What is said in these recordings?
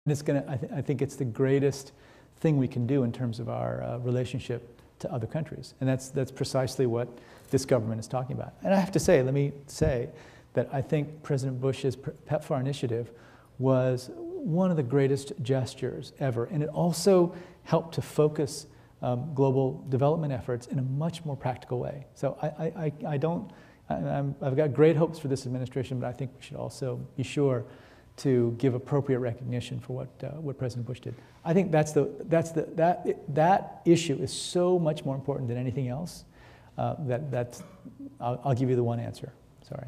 And it's I think it's the greatest thing we can do in terms of our relationship to other countries. And that's precisely what this government is talking about. And I have to say, let me say, that I think President Bush's PEPFAR initiative was one of the greatest gestures ever. And it also helped to focus global development efforts in a much more practical way. So I've got great hopes for this administration, but I think we should also be sure to give appropriate recognition for what President Bush did. I think that issue is so much more important than anything else. I'll give you the one answer. Sorry.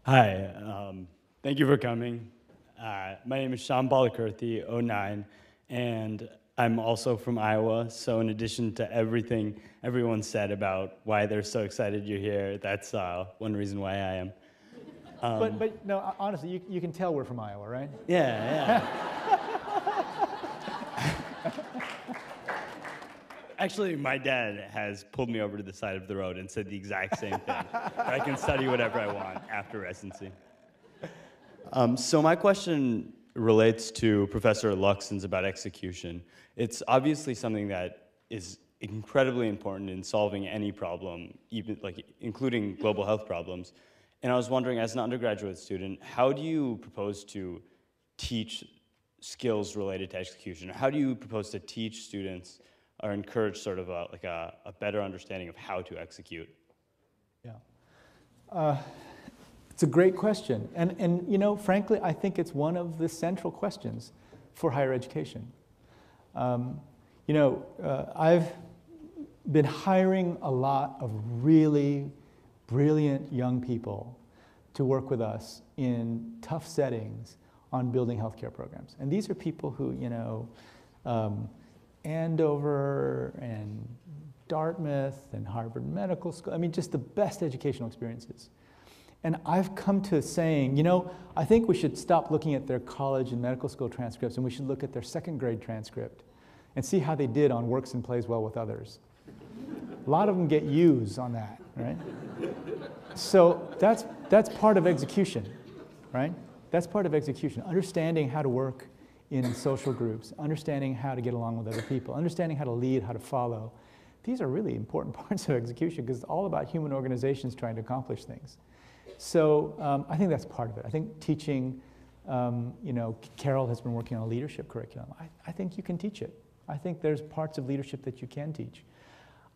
Hi, thank you for coming. My name is Sean Balakirthi, 09, and I'm also from Iowa. So in addition to everything everyone said about why they're so excited you're here, that's one reason why I am. But no, honestly, you can tell we're from Iowa, right? Yeah. Actually, my dad has pulled me over to the side of the road and said the exact same thing. I can study whatever I want after residency. So my question relates to Professor Luxon's about execution. It's obviously something that is incredibly important in solving any problem, even including global health problems. And I was wondering, as an undergraduate student, how do you propose to teach skills related to execution? Or how do you propose to teach students or encourage sort of a better understanding of how to execute? Yeah. It's a great question. And you know, frankly, I think it's one of the central questions for higher education. You know, I've been hiring a lot of really brilliant young people to work with us in tough settings on building healthcare programs. And these are people who, you know, Andover and Dartmouth and Harvard Medical School, I mean, just the best educational experiences. And I've come to saying, you know, I think we should stop looking at their college and medical school transcripts, and we should look at their second grade transcript and see how they did on works and plays well with others. A lot of them get U's on that, right? So that's part of execution, right? That's part of execution, understanding how to work in social groups, understanding how to get along with other people, understanding how to lead, how to follow. These are really important parts of execution because it's all about human organizations trying to accomplish things. So I think that's part of it. I think teaching, you know, Carol has been working on a leadership curriculum. I think you can teach it. I think there's parts of leadership that you can teach.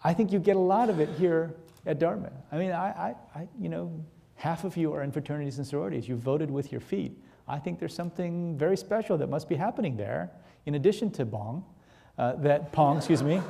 I think you get a lot of it here at Dartmouth. I mean, you know, half of you are in fraternities and sororities. You voted with your feet. I think there's something very special that must be happening there, in addition to Pong, excuse me,